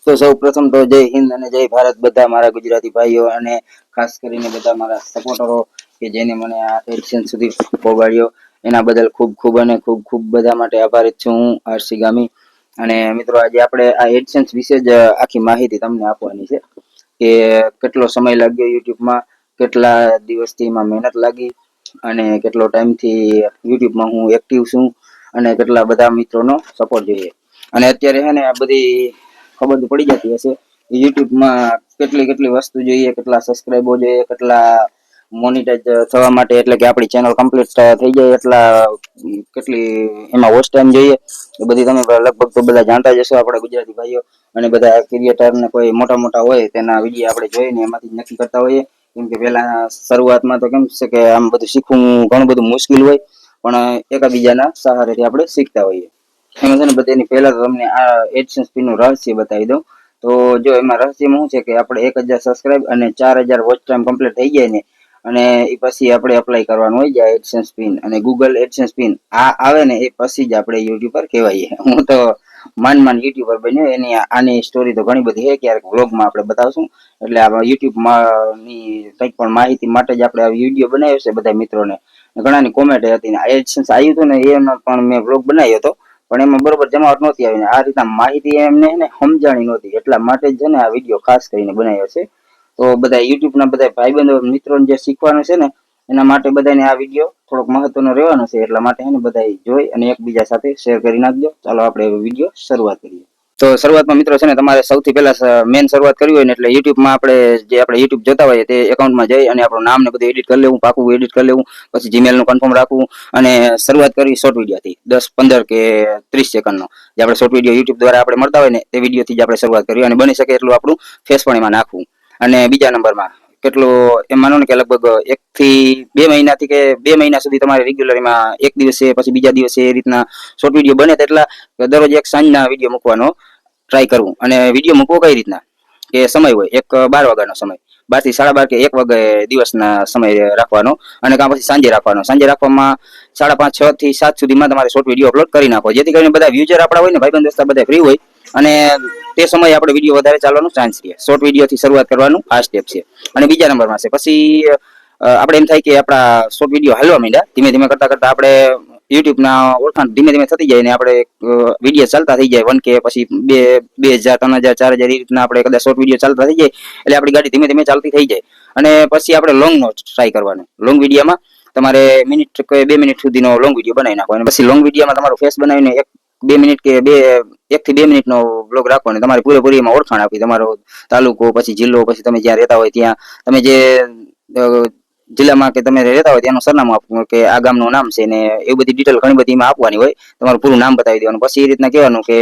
તો સૌ પ્રથમ તો જય હિન્દ અને જય ભારત બધા મારા ગુજરાતી ભાઈઓ અને ખાસ કરીને બધા મારા સપોર્ટરો કે જેને મને આ એડિશન સુધી પહોંચાડ્યો એના બદલ ખૂબ ખૂબ અને ખૂબ ખૂબ બધા માટે આભારી છું હું આરસી ગામી. અને મિત્રો આજે આપણે આ એડિશન્સ વિશે જ આખી માહિતી તમને આપવાની છે કે કેટલો સમય લાગ્યો યુટ્યુબમાં, કેટલા દિવસથી એમાં મહેનત લાગી અને કેટલો ટાઈમથી યુટ્યુબમાં હું એક્ટિવ છું અને કેટલા બધા મિત્રોનો સપોર્ટ જોઈએ. અને અત્યારે છે ને આ બધી ખબર તો પડી જતી હશે યુટ્યુબમાં કેટલી વસ્તુ જોઈએ, કેટલા સબસ્ક્રાઇબો જોઈએ, કેટલા મોનિટાઈઝ થવા માટે એટલે કે આપણી ચેનલ કમ્પ્લીટ થઈ જાય એટલા કેટલી એમાં વોચ ટાઈમ જોઈએ એ બધી તમે લગભગ તો બધા જાણતા જ હશો આપણા ગુજરાતી ભાઈઓ. અને બધા ક્રિએટર ને કોઈ મોટા હોય તેના વિડીયો આપણે જોઈને એમાંથી નક્કી કરતા હોઈએ. કેમ કે પેલા શરૂઆતમાં તો કેમ છે કે આમ બધું શીખવું ઘણું બધું મુશ્કેલ હોય, પણ એકાબીજાના સહારેથી આપણે શીખતા હોઈએ. એમાં છે ને બધાની પહેલા તો તમને આ એડિશન્સ પિન નું રહસ્ય બતાવી દઉં. તો જો એમાં રહસ્યમાં શું છે કે આપણે 1000 સબસ્ક્રાઇબ અને 4000 વોચ ટાઈમ કમ્પ્લીટ થઈ જાય ને અને એ પછી આપણે એપ્લાય કરવાનું હોય જાય એડસન્સ પિન અને ગૂગલ એડસન્સ પિન આ આવે ને એ પછી જ આપણે યુટ્યુબર કહેવાય. હું તો માન યુટ્યુબર બન્યો એની આની સ્ટોરી તો ઘણી બધી છે, ક્યારેક વ્લોગમાં આપણે બતાવશું. એટલે આ યુટ્યુબમાં ની કંઈક પણ માહિતી માટે જ આપણે આ વિડીયો બનાવ્યો છે બધા મિત્રોને. ઘણાની કોમેન્ટ હતી ને એડસન્સ આવ્યું હતું ને એમાં પણ મેં વ્લોગ બનાવ્યો હતો, પણ એમાં બરોબર જમાવટ નહોતી આવી. આ રીતના માહિતી એમને સમજાણી નહોતી, એટલા માટે જ છે ને આ વિડીયો ખાસ કરીને બનાવ્યો છે. તો બધા યુટ્યુબના બધા ભાઈબંધો મિત્રોને જે શીખવાનું છે ને એના માટે બધાને આ વિડીયો થોડોક મહત્વનો રહેવાનો છે, એટલા માટે એને બધા જોઈ અને એકબીજા સાથે શેર કરી નાખજો. ચાલો આપણે વિડીયો શરૂઆત કરીએ. તો શરૂઆતમાં મિત્રો છે ને તમારે સૌથી પહેલા મેન શરૂઆત કરવી હોય ને એટલે યુટ્યુબમાં આપણે યુટ્યુબ જોતા હોઈએ તે એકાઉન્ટમાં જઈ અને આપણું નામ ને બધું એડિટ કરી લેવું, પાકું એડિટ કરી લેવું, પછી જીમેલ નું કન્ફર્મ રાખવું અને શરૂઆત કરવી શોર્ટ વિડીયોથી 10, 15 કે 30 સેકન્ડનો. જે આપણે શોર્ટ વિડીયો યુટ્યુબ દ્વારા આપણે મળતા હોય ને તે વિડીયોથી જ આપણે શરૂઆત કરવી અને બની શકે એટલું આપણું ફેસ પણ એમાં નાખવું. અને બીજા નંબરમાં કેટલું એમ માનો ને કે લગભગ 1 થી 2 મહિનાથી કે 2 મહિના સુધી તમારે રેગ્યુલર એમાં એક દિવસે પછી બીજા દિવસે એ રીતના શોર્ટ વિડીયો બને તેટલા દરરોજ એક સાંજના વિડીયો મૂકવાનો ટ્રાય કરવું. અને વિડીયો મૂકવો કઈ રીતના કે સમય હોય એક 12 વાગ્યાનો સમય, 12 થી 12:30 કે 1 વાગે દિવસના સમય રાખવાનો અને કાં પછી સાંજે રાખવાનો. સાંજે રાખવામાં 5:30, 6 થી 7 સુધીમાં તમારે શોર્ટ વિડીયો અપલોડ કરી નાખો, જેથી કરીને બધા વ્યુઝર આપણા હોય ને ભાઈબંધ દોસ્ત બધા ફ્રી હોય અને તે સમયે આપણે વિડીયો વધારે ચાલવાનો ચાન્સ રહે. શોર્ટ વિડીયોથી શરૂઆત કરવાનું આ સ્ટેપ છે. અને બીજા નંબરમાં છે પછી આપણે એમ થાય કે આપણા શોર્ટ વિડીયો હાલવા માંડ્યા, ધીમે ધીમે કરતા આપણે યુટ્યુબના ઓળખાણ ધીમે ધીમે થતી જાય ને આપણે વિડીયો ચાલતા થઈ જાય 1K પછી 2000, 3000, 4000 એ રીતના આપણે કદાચ શોર્ટ વિડીયો ચાલતા થઈ જાય એટલે આપણી ગાડી ધીમે ધીમે ચાલતી થઈ જાય. અને પછી આપણે લોંગ નો ટ્રાય કરવાનો. લોંગ વિડીયોમાં તમારે મિનિટ કે 2 મિનિટ સુધીનો લોંગ વિડીયો બનાવી નાખવાનો. પછી લોંગ વિડીયોમાં તમારો ફેસ બનાવીને 1 મિનિટ કે 1 થી 2 મિનિટનો બ્લોગ રાખવાનો. તમારે પૂરેપૂરી એમાં ઓળખાણ આપી, તમારો તાલુકો, પછી જિલ્લો, પછી તમે જ્યાં રહેતા હોય ત્યાં તમે જે જિલ્લામાં કે તમે રહેતા હોય ત્યાંનું સરનામું આપવું કે આ ગામનું નામ છે ને એ બધી ડિટેલ ઘણી બધી એમાં આપવાની હોય. તમારું પૂરું નામ બતાવી દેવાનું. પછી એ રીતના કહેવાનું કે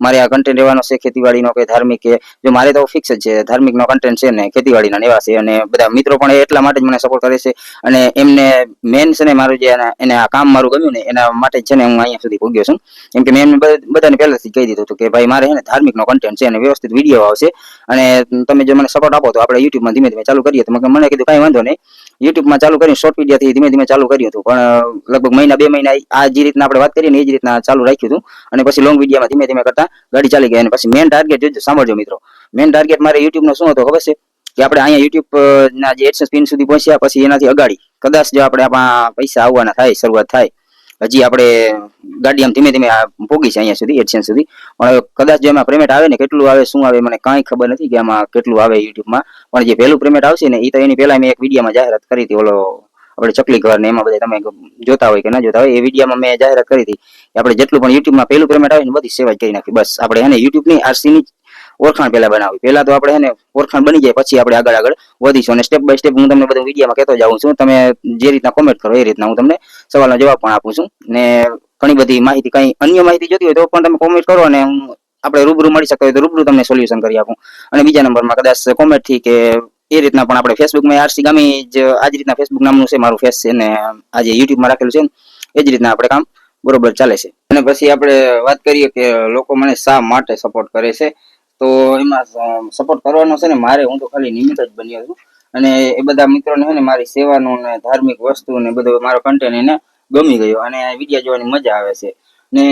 મારે આ કન્ટેન્ટ રહેવાનો છે ખેતીવાડીનો કે ધાર્મિક, કે જો મારે તો ફિક્સ જ છે ધાર્મિકનો કન્ટેન્ટ છે ને ખેતીવાડીના એવા છે. અને બધા મિત્રો પણ એટલા માટે જ મને સપોર્ટ કરે છે અને એમને મેન છે ને મારું જે એને આ કામ મારું ગમ્યું ને એના માટે જ છે ને હું અહીંયા સુધી પહોંચ્યો છું. કેમ કે મેં એમને બધાને પહેલાથી કહી દીધું હતું કે ભાઈ મારે છે ને ધાર્મિકનો કન્ટેન્ટ છે અને વ્યવસ્થિત વિડીયો આવશે અને તમે જો મને સપોર્ટ આપો તો આપણે યુટ્યુબમાં ધીમે ધીમે ચાલુ કરીએ. તો મને કીધું કાંઈ વાંધો નહીં. યુટ્યુબમાં ચાલુ કરીને શોર્ટ વિડીયોથી ધીમે ધીમે ચાલુ કર્યું હતું, પણ લગભગ મહિના 2 મહિના આ જે રીતના આપણે વાત કરીએ ને એ જ રીતના ચાલુ રાખ્યું હતું. અને પછી લોંગ વિડીયોમાં ધીમે ધીમે કરતા ગાડી ચાલી ગઈ. અને પછી મેન ટાર્ગેટ જોજો, સાંભળજો મિત્રો, મેન ટાર્ગેટ મારે યુટ્યુબનો શું હતો ખબર છે કે આપણે અહીંયા યુટ્યુબ ના જે એડસન્સ પિન સુધી પહોંચ્યા પછી એનાથી અગાડી કદાચ જો આપણે આપણા પૈસા આવવાના થાય, શરૂઆત થાય, હજી આપણે ગાડી આમ ધીમે ધીમે પોગી છે અહીંયા સુધી એડસન્સ સુધી, પણ કદાચ જો એમાં પેમેન્ટ આવે ને કેટલું આવે શું આવે મને કાંઈ ખબર નથી કે આમાં કેટલું આવે યુટ્યુબમાં. પણ જે પહેલું પેમેન્ટ આવશે ને એ તો એની પહેલા મેં એક વિડીયોમાં જાહેરાત કરી હતી, ઓલો આપણે ચકલી ઘર ને એમાં બધા તમે જોતા હોય કે ના જોતા હોય એ વિડીયોમાં મેં જાહેરાત કરી હતી કે આપણે જેટલું પણ યુટ્યુબમાં પહેલું પેમેન્ટ આવે ને બધી સેવા કરી નાખી. બસ આપણે એને યુટ્યુબની આરસીની ઓળખાણ પહેલા બનાવી. પહેલા તો આપણે એને ઓળખાણ બની જાય પછી આપણે આગળ વધીશું. અને સ્ટેપ બાય સ્ટેપ હું તમને બધું વિડીયોમાં કહેતો જાઉં છું. તમે જે રીતના કોમેન્ટ કરો એ રીતના હું તમને સવાલનો જવાબ પણ આપું છું. ને ઘણી બધી માહિતી, કંઈ અન્ય માહિતી જોતી હોય તો પણ તમે કોમેન્ટ કરો અને આપણે રૂબરૂ મળી શકતા હોય તો રૂબરૂ તમને સોલ્યુશન કરી આપું. અને બીજા નંબરમાં કદાચ કોમેન્ટથી કે એ રીતના પણ આપણે ફેસબુકમાં આરસી ગામી જ આ જ રીતના ફેસબુક નામનું છે મારું ફેસ છે ને આજે યુટ્યુબમાં રાખેલું છે ને એ જ રીતના આપણે કામ બરોબર ચાલે છે. અને પછી આપણે વાત કરીએ કે લોકો મને શા માટે સપોર્ટ કરે છે. તો એમાં સપોર્ટ કરવાનો છે ને મારે, હું તો ખાલી નિમિત્ત જ બન્યો છું. અને એ બધા મિત્રોને છે ને મારી સેવાનું ને ધાર્મિક વસ્તુ ને બધું મારો કન્ટેન્ટ એને ગમી ગયો અને વિડીયો જોવાની મજા આવે છે. ને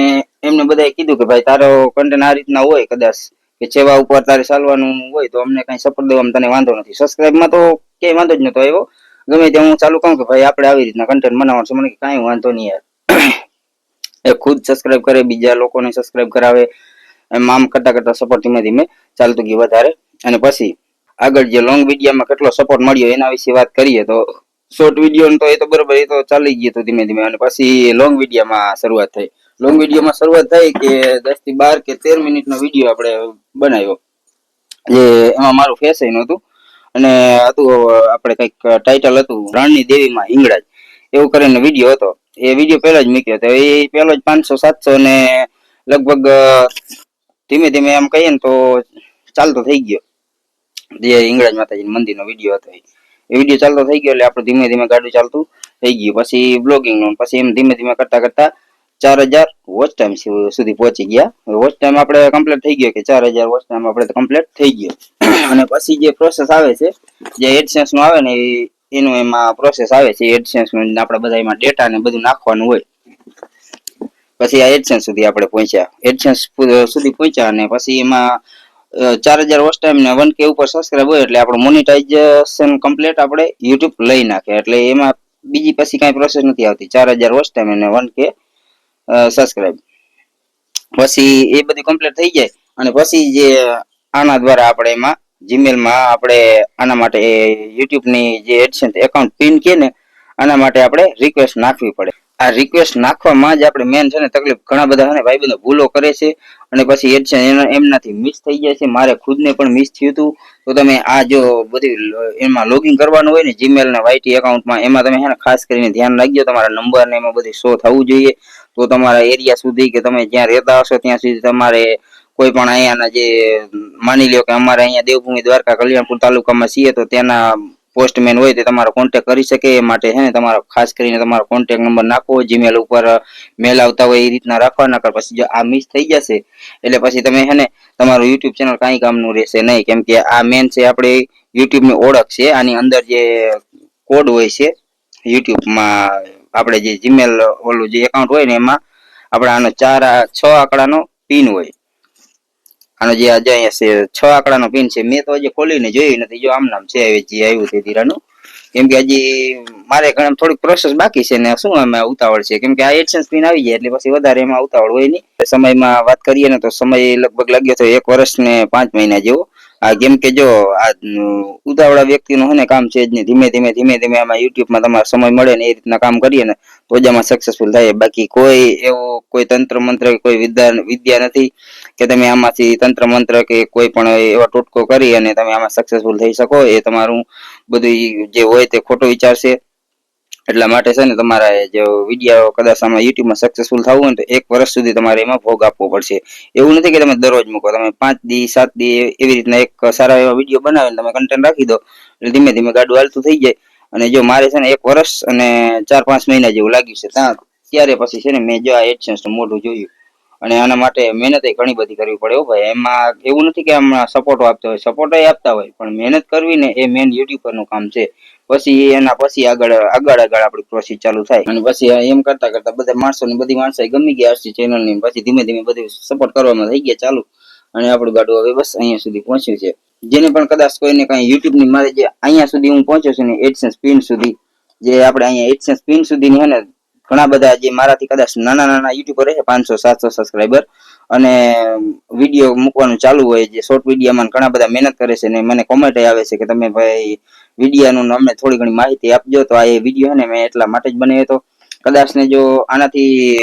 એમને બધાએ કીધું કે ભાઈ તારો કન્ટેન્ટ આ રીતના હોય કદાચ કે સેવા ઉપર તારે ચાલવાનું હોય તો અમને કઈ સપોર્ટ દેવામાં તને વાંધો નથી. સબસ્ક્રાઇબમાં તો ક્યાંય વાંધો જ નતો આવ્યો. ગમે ત્યાં હું ચાલુ કહું કે ભાઈ આપણે આવી રીતના કન્ટેન્ટ બનાવવાનું છે, મને કાંઈ વાંધો નહીં યાર. એ ખુદ સબસ્ક્રાઇબ કરે, બીજા લોકોને સબસ્ક્રાઇબ કરાવે, એમ આમ કરતા કરતા સપોર્ટ ધીમે ધીમે ચાલતું ગયું વધારે. અને પછી આગળ જે લોંગ વિડીયોમાં કેટલો સપોર્ટ મળ્યો એના વિશે વાત કરીએ તો શોર્ટ વિડીયો તો એ તો બરોબર, એ તો ચાલી ગયું હતું ધીમે ધીમે. અને પછી લોંગ વિડીયોમાં શરૂઆત થઈ. લોંગ વિડીયોમાં શરૂઆત થઈ કે 10 થી 12 કે 13 મિનિટનો વિડીયો આપણે બનાવ્યો, જે એમાં મારું ફેસ નહોતું અને હતું આપણે કંઈક ટાઇટલ હતું રણની દેવીમાં હિંગળાજ, એવું કરીને વિડીયો હતો. એ વિડીયો પહેલા જ મૂક્યો હતો. એ પહેલો જ 500-700 ને લગભગ ધીમે ધીમે એમ કહીએ ને તો ચાલતો થઈ ગયો. જે હિંગળાજ માતાજીના મંદિરનો વિડીયો હતો એ વિડીયો ચાલતો થઈ ગયો એટલે આપણે ધીમે ધીમે ગાડું ચાલતું થઈ ગયું. પછી બ્લોગિંગનું, પછી એમ ધીમે ધીમે કરતા કરતા 4000 વોચ ટાઈમ સુધી પહોંચી ગયા. વોચ ટાઈમ આપણે કમ્પ્લીટ થઈ ગયો કે 4000 વોચ ટાઈમ આપણે કમ્પ્લીટ થઈ ગયો. અને પછી જે પ્રોસેસ આવે છે, જે એડસેન્સ નું આવે ને એનું એમાં પ્રોસેસ આવે છે. એડસેન્સ નું આપણે બધા એમાં ડેટા ને બધું નાખવાનું હોય. પછી આ એડસેન્સ સુધી આપણે પહોંચ્યા. એડસેન્સ સુધી પહોંચ્યા અને પછી એમાં 4000 વોચ ટાઈમ ને 1K ઉપર સબસ્ક્રાઇબ હોય એટલે આપણું મોનેટાઇઝેશન કમ્પ્લીટ આપણે યુટ્યુબ લઈ નાખે. એટલે એમાં બીજી પછી કઈ પ્રોસેસ નથી આવતી. 4000 વોચ ટાઈમ અને 1K સબસ્ક્રાઇબ, પછી એ બધું કમ્પ્લીટ થઈ જાય. અને પછી જે આના દ્વારા આપણે એમાં જીમેલમાં આપણે આના માટે યુટ્યુબની જે એડસેન્સ એકાઉન્ટ પિન કે ને આના માટે આપણે રિક્વેસ્ટ નાખવી પડે. આ રિક્વેસ્ટ નાખવામાં જ આપણે મેન છે ને તકલીફ, ઘણા બધા છે ને ભાઈ બંધો ભૂલો કરે છે અને પછી એડસેન્સ એમનાથી મિસ થઈ જાય છે. મારે ખુદને પણ મિસ થયું હતું. તો તમે આ જો બધી એમાં લોગિન કરવાનું હોય ને જીમેલ ના વાયટી એકાઉન્ટમાં, એમાં તમે છે ને ખાસ કરીને ધ્યાન રાખજો, તમારા નંબર ને એમાં બધી શો થવું જોઈએ. તો તમારા એરિયા સુધી કે તમે જ્યાં રહેતા હશો ત્યાં સુધી તમારે કોઈ પણ અહીંયાના જે માની લ્યો કે અમારે અહીંયા દેવભૂમિ દ્વારકા કલ્યાણપુર તાલુકામાં છીએ તો ત્યાંના પોસ્ટમેન હોય તે તમારો કોન્ટેક્ટ કરી શકે. એ માટે છે ને તમારો ખાસ કરીને તમારો કોન્ટેક્ટ નંબર નાખવો. જીમેલ ઉપર મેલ આવતા હોય એ રીતના રાખવાના. પછી જો આ મિસ થઈ જશે એટલે પછી તમે છે ને તમારું યુટ્યુબ ચેનલ કાંઈ કામનું રહેશે નહીં. કેમ કે આ મેન છે આપણે યુટ્યુબની ઓળખ છે. આની અંદર જે કોડ હોય છે યુટ્યુબમાં, આપણે જે જીમેલ ઓલું જે એકાઉન્ટ હોય ને એમાં આપણે આનો 6 આંકડાનો પિન હોય. આનો જે આજે અહીંયા છે 6 આંકડાનો પિન છે. મેં તો હજી ખોલીને જોયું નથી. જો આમ નામ છે જે આવ્યું છે ધીરાનું. કેમ કે હજી મારે ઘણા થોડીક પ્રોસેસ બાકી છે ને શું એમાં ઉતાવળ છે. કેમ કે આ એડસેન્સ પિન આવી જાય એટલે પછી વધારે એમાં ઉતાવળ હોય નહીં. સમયમાં વાત કરીએ ને તો સમય લગભગ લાગ્યો તો 1 વર્ષ ને 5 મહિના જેવો. આ કેમ કે જો આ ઉતાવળા વ્યક્તિનું છે ને કામ છે જ નહીં. ધીમે ધીમે આમાં યુટ્યુબમાં તમારે સમય મળે ને એ રીતના કામ કરીએ ને તો જ આમાં સક્સેસફુલ થાય. બાકી કોઈ એવો કોઈ તંત્ર મંત્ર કે કોઈ વિદ્યા નથી કે તમે આમાંથી તંત્ર મંત્ર કે કોઈ પણ એવા ટોટકો કરી અને તમે આમાં સક્સેસફુલ થઈ શકો. એ તમારું બધું જે હોય તે ખોટો વિચાર છે. એટલા માટે છે ને તમારા જો વિડીયો કદાચ આમાં યુટ્યુબમાં સક્સેસફુલ થવું હોય ને તો 1 વર્ષ સુધી તમારે એમાં ભોગ આપવો પડશે. એવું નથી કે તમે દરરોજ મૂકો, તમે 5 દી 7 દી એવી રીતના એક સારા એવા વિડીયો બનાવીને તમે કન્ટેન્ટ રાખી દો એટલે ધીમે ધીમે ગાડું હાલતું થઈ જાય. અને જો મારે છે ને 1 વર્ષ અને 4-5 મહિના જેવું લાગ્યું છે ત્યારે પછી છે ને મેં જો આ એડસેન્સ નું મોઢું જોયું. અને આના માટે મહેનત ઘણી બધી કરવી પડે હો ભાઈ. એમાં એવું નથી કે આમાં સપોર્ટ આપતા હોય, સપોર્ટ આપતા હોય, પણ મહેનત કરવી ને એ મેન યુટ્યુબરનું કામ છે. પછી એના પછી આગળ આપણી પ્રોસેસ ચાલુ થાય. અને પછી એમ કરતા કરતા બધા બધી માણસો ગમી ગયા હશે ચેનલ ની. પછી ધીમે ધીમે બધું સપોર્ટ કરવામાં થઈ ગયા ચાલુ. અને આપણું ગાડું હવે બસ અહીંયા સુધી પહોંચ્યું છે. જેને પણ કદાચ કોઈને કઈ યુટ્યુબ ની મારે જે અહીંયા સુધી હું પહોંચ્યો છું ને એડસેન્સ પિન સુધી, જે આપણે અહીંયા એડસેન્સ પિન સુધી ની હે ને ઘણા બધા જે મારાથી કદાચ નાના યુટ્યુબર છે 500-700 સબસ્ક્રાઈબર અને વિડીયો મૂકવાનું ચાલુ હોય, જે શોર્ટ વિડીયોમાં ઘણા બધા મહેનત કરે છે ને મને કોમેન્ટ આવે છે કે તમે ભાઈ વિડીયોનું અમને થોડી ઘણી માહિતી આપજો. તો આ એ વિડીયો ને મેં એટલા માટે જ બનાવ્યો હતો. કદાચ ને જો આનાથી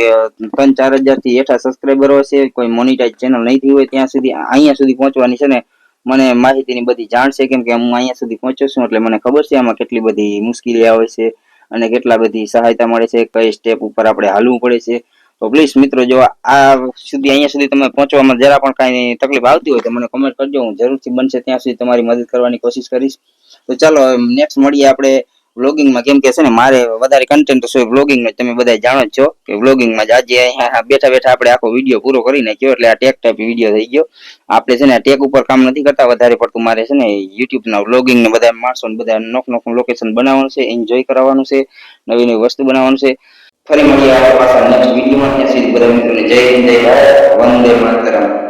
3-4 હજાર થી હેઠા સબસ્ક્રાઈબરો હશે, કોઈ મોનિટાઈઝ ચેનલ નહીં થઈ હોય ત્યાં સુધી અહીંયા સુધી પહોંચવાની છે ને મને માહિતીની બધી જાણ છે. કેમ કે હું અહીંયા સુધી પહોંચ્યો છું એટલે મને ખબર છે આમાં કેટલી બધી મુશ્કેલી આવે છે અને કેટલા બધી સહાયતા મળે છે, કઈ સ્ટેપ ઉપર આપણે હાલવું પડે છે. તો પ્લીઝ મિત્રો, જો અહીંયા સુધી તમે પહોંચવામાં જરા પણ કાંઈ તકલીફ આવતી હોય તો મને કોમેન્ટ કરજો. હું જરૂરથી બનશે ત્યાં સુધી તમારી મદદ કરવાની કોશિશ કરીશ. તો ચાલો નેક્સ્ટ મળીએ આપણે વ્લોગિંગમાં. કેમ કે છે ને મારે વધારે કન્ટેન્ટ તો છે વ્લોગિંગમાં, તમે બધા જાણો જ છો કે વ્લોગિંગમાં જ આજે અહીંયા બેઠા બેઠા આપણે આખો વિડીયો પૂરો કરી નાખ્યો. એટલે આ ટેક ટાઈપ વિડીયો થઈ ગયો. આપણે છે ને ટેક ઉપર કામ નથી કરતા વધારે પડતું. મારે છે ને યુટ્યુબના વ્લોગિંગ ને બધા માણસો બધા નોખું લોકેશન બનાવવાનું છે, એન્જોય કરવાનું છે, નવી નવી વસ્તુ બનાવવાનું છે. ફરી મળીએ આપણે પાછા નેક્સ્ટ વિડીયોમાં. ત્યાં સુધી બધા મિત્રોને જય હિન્દ, જય ભારત, વંદે માતરમ.